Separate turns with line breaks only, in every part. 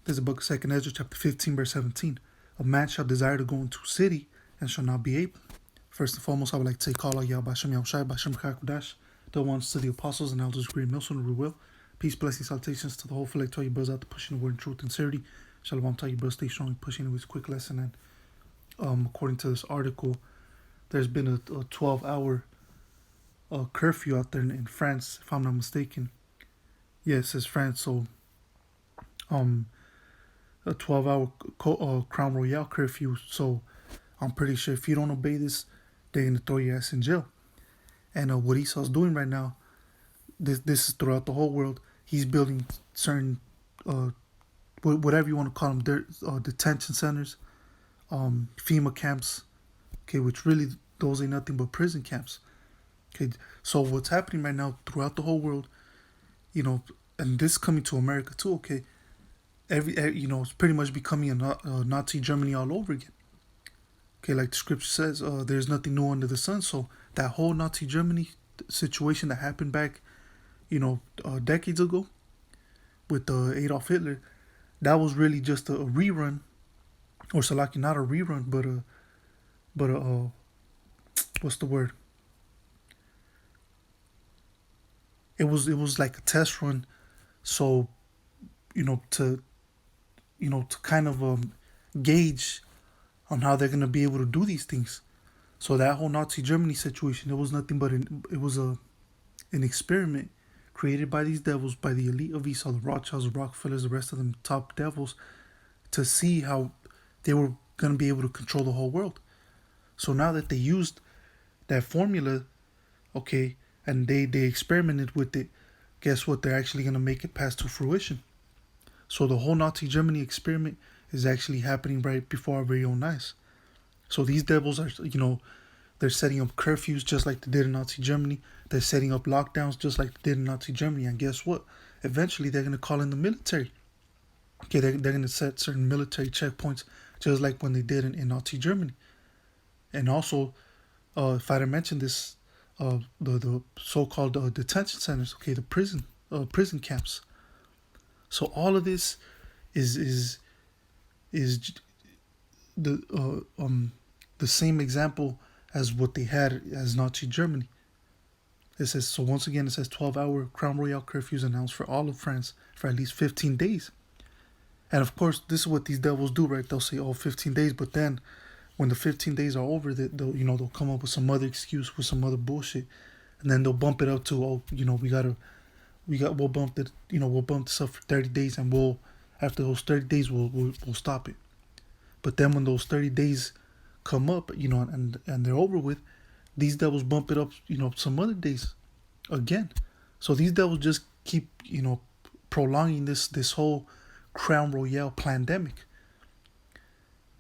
There's a book of 2nd Ezra, chapter 15, verse 17. A man shall desire to go into a city and shall not be able. First and foremost, I would like to say call out Yahweh Bashem Yahushai, Bashem Kakodash, the ones to the apostles and elders, great Milson, and will. Peace, blessings, salutations to the whole flight, to all you brothers out there pushing the word in truth and sincerity. Shalom to all you brothers, stay strong, pushing it with quick lesson. And according to this article, there's been a 12-hour curfew out there in France, if I'm not mistaken. Yeah, it says France, so a 12-hour Crown Royale curfew. So I'm pretty sure if you don't obey this, they're gonna throw your ass in jail. And what Esau's doing right now, this is throughout the whole world. He's building certain, whatever you want to call them, detention centers, FEMA camps, okay, which really those ain't nothing but prison camps. Okay, so what's happening right now throughout the whole world, and this coming to America too. Okay, it's pretty much becoming a Nazi Germany all over again. Okay, like the scripture says, there's nothing new under the sun. So that whole Nazi Germany situation that happened back, decades ago with Adolf Hitler, that was really just a rerun, or Salaki, not a rerun, but a what's the word? It was like a test run, so to kind of gauge on how they're gonna be able to do these things. So that whole Nazi Germany situation, it was nothing but an experiment created by these devils, by the elite of Esau, the Rothschilds, the Rockefellers, the rest of them top devils, to see how they were gonna be able to control the whole world. So now that they used that formula, okay, and they experimented with it, guess what? They're actually gonna make it past to fruition. So the whole Nazi Germany experiment is actually happening right before our very own eyes. So these devils are, they're setting up curfews just like they did in Nazi Germany. They're setting up lockdowns just like they did in Nazi Germany. And guess what? Eventually they're going to call in the military. Okay, they're going to set certain military checkpoints just like when they did in Nazi Germany. And also, if I didn't mention this, the so-called detention centers, okay, the prison camps. So all of this is the same example as what they had as Nazi Germany. It says, so once again, it says 12-hour Crown Royale curfews announced for all of France for at least 15 days. And of course, this is what these devils do, right? They'll say, 15 days, but then when the 15 days are over, they'll come up with some other excuse, with some other bullshit, and then they'll bump it up to, we'll bump this up for 30 days, and after those 30 days, we'll stop it. But then when those 30 days come up, and they're over with, these devils bump it up, some other days again. So these devils just keep, prolonging this whole Crown Royale pandemic.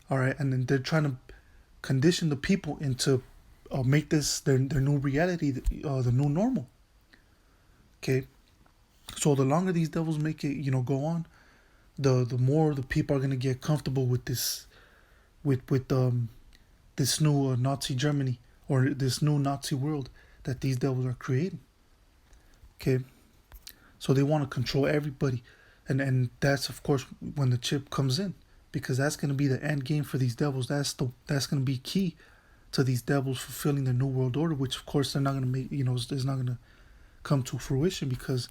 All right, and then they're trying to condition the people into make this their new reality, the new normal. Okay, so the longer these devils make it, go on, the more the people are gonna get comfortable with this, with this new Nazi Germany, or this new Nazi world that these devils are creating. Okay, so they want to control everybody, and that's of course when the chip comes in, because that's going to be the end game for these devils. That's going to be key to these devils fulfilling their new world order, which of course they're not going to make. It's not going to come to fruition, because,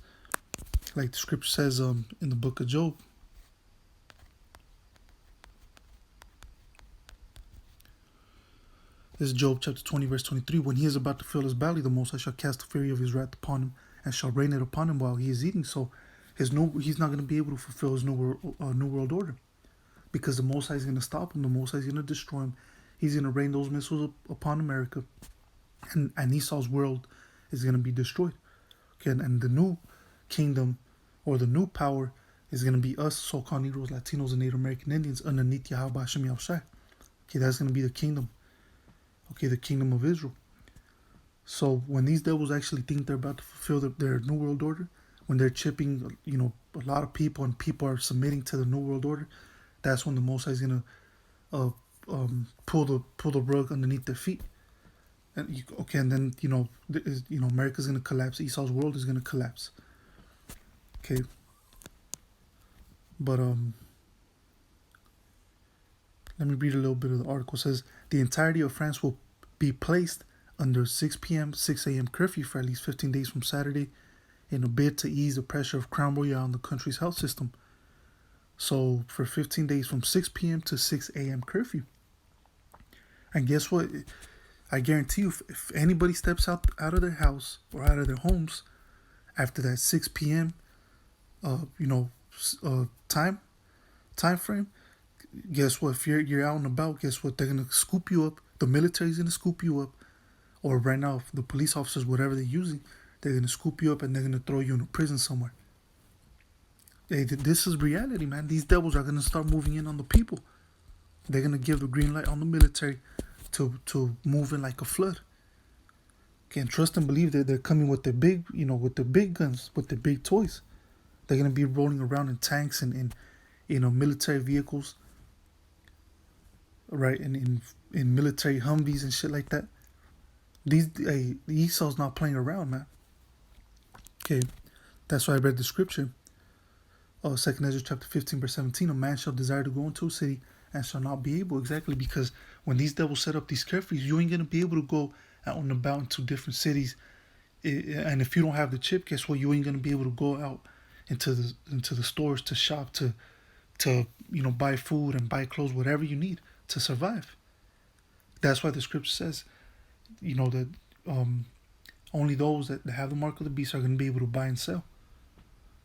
like the scripture says in the book of Job. This is Job chapter 20, verse 23. When he is about to fill his belly, the Most High shall cast the fury of his wrath upon him, and shall rain it upon him while he is eating. So he's not going to be able to fulfill his new world order, because the Most High is going to stop him. The Most High is going to destroy him. He's going to rain those missiles upon America, and Esau's world is going to be destroyed. Okay, and the new kingdom, or the new power, is going to be us, so-called Negroes, Latinos, and Native American Indians underneath Yahweh Hashem Yahushai. Okay, that's going to be the kingdom. Okay, the kingdom of Israel. So when these devils actually think they're about to fulfill their new world order, when they're chipping, a lot of people, and people are submitting to the new world order, that's when the Most High is gonna pull the rug underneath their feet. And and then America's gonna collapse. Esau's world is gonna collapse. Okay, but Let me read a little bit of the article. It says the entirety of France will be placed under 6 p.m., 6 a.m. curfew for at least 15 days from Saturday in a bid to ease the pressure of Crown Royal on the country's health system. So for 15 days from 6 p.m. to 6 a.m. curfew. And guess what? I guarantee you, if anybody steps out of their house or out of their homes after that 6 p.m. Uh, you know, time frame, guess what? If you're out and about, guess what? They're gonna scoop you up. The military's gonna scoop you up, or right now, the police officers, whatever they're using, they're gonna scoop you up and they're gonna throw you in a prison somewhere. This is reality, man. These devils are gonna start moving in on the people. They're gonna give the green light on the military to move in like a flood. Can trust and believe that they're coming with their big, with their big guns, with their big toys. They're gonna be rolling around in tanks and in military vehicles, right? And in military Humvees and shit like that. The Esau's not playing around, man. Okay, that's why I read the scripture. 2nd Ezra chapter 15 verse 17. A man shall desire to go into a city and shall not be able. Exactly, because when these devils set up these curfews, you ain't gonna be able to go out and about into different cities. And if you don't have the chip, guess what? You ain't gonna be able to go out into the stores to shop to buy food and buy clothes, whatever you need to survive. That's why the scripture says, that only those that have the mark of the beast are gonna be able to buy and sell.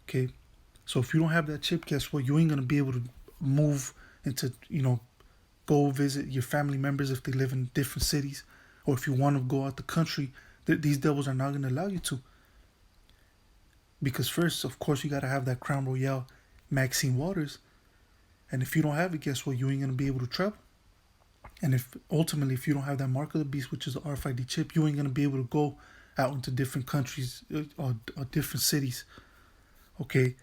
Okay, so if you don't have that chip, guess what? You ain't gonna be able to move into go visit your family members if they live in different cities, or if you want to go out the country. These devils are not gonna allow you to. Because first, of course, you gotta have that Crown Royal Maxine Waters, and if you don't have it, guess what? You ain't gonna be able to travel. And if you don't have that mark of the beast, which is the RFID chip, you ain't gonna be able to go out into different countries or different cities. Okay,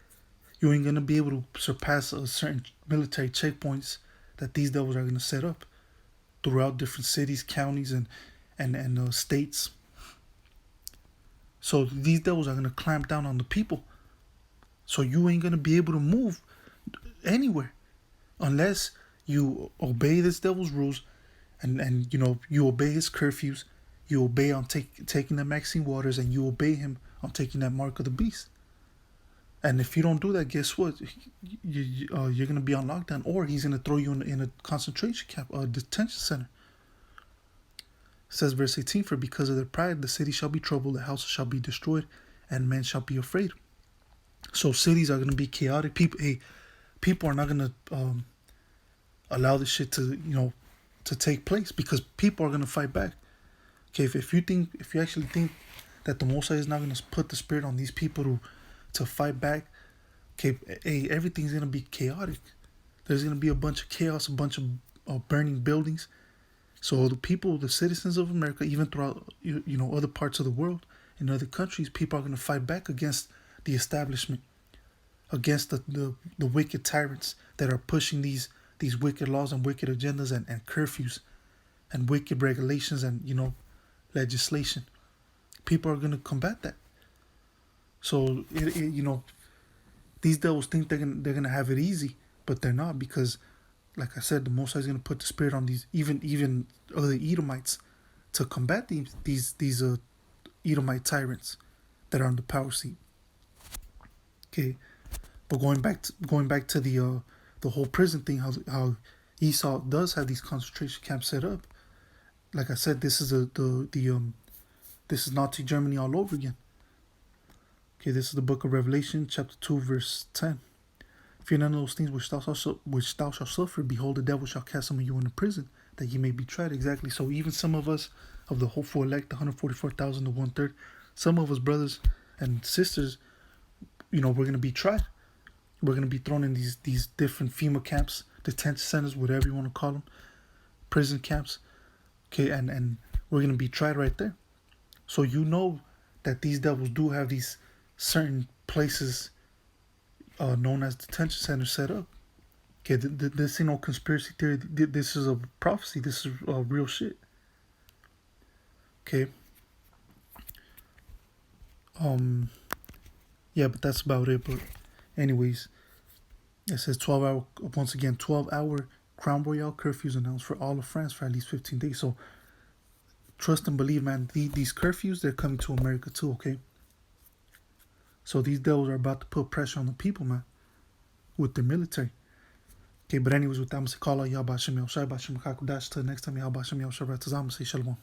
you ain't gonna be able to surpass a certain military checkpoints that these devils are gonna set up throughout different cities, counties, and states. So these devils are gonna clamp down on the people. So you ain't gonna be able to move anywhere unless you obey this devil's rules, and you obey his curfews, you obey on taking the Maxine Waters, and you obey him on taking that mark of the beast. And if you don't do that, guess what? You're gonna be on lockdown, or he's gonna throw you in a concentration camp, a detention center. It says verse 18, for because of their pride, the city shall be troubled, the houses shall be destroyed, and men shall be afraid. So cities are gonna be chaotic. People are not gonna allow this shit to take place, because people are gonna fight back. Okay, if you actually think that the Most High is not gonna put the spirit on these people to fight back, okay, everything's gonna be chaotic. There's gonna be a bunch of chaos, a bunch of burning buildings. So the people, the citizens of America, even throughout other parts of the world, in other countries, people are gonna fight back against the establishment, against the wicked tyrants that are pushing these wicked laws and wicked agendas and curfews and wicked regulations and legislation. People are gonna combat that. So these devils think they're gonna have it easy, but they're not, because, like I said, the Most High is gonna put the spirit on these even other Edomites to combat these Edomite tyrants that are on the power seat. Okay, but going back to the whole prison thing, how Esau does have these concentration camps set up. Like I said, this is this is Nazi Germany all over again. Okay, this is the book of Revelation, chapter 2, verse 10. Fear none of those things which thou shalt suffer. Behold, the devil shall cast some of you into prison, that ye may be tried. Exactly. So even some of us, of the hopeful elect, the 144,000, the 1/3, some of us, brothers and sisters, we're going to be tried. We're going to be thrown in these different FEMA camps, detention centers, whatever you want to call them, prison camps. Okay, and we're going to be tried right there. So that these devils do have these certain places known as detention centers set up. Okay, this ain't no conspiracy theory. This is a prophecy. This is real shit. Okay. Yeah, but that's about it. But anyways, it says 12 hour, once again, 12-hour Crown Royal curfews announced for all of France for at least 15 days. So trust and believe, man, these curfews, they're coming to America too, okay? So these devils are about to put pressure on the people, man, with their military. Okay, but anyways, with that, I'm going to say, call out Yahba Shem Yahushua, Bashem Kakudash. Till next time, Yahba Shem Yahushua, I'm going to say Shalom.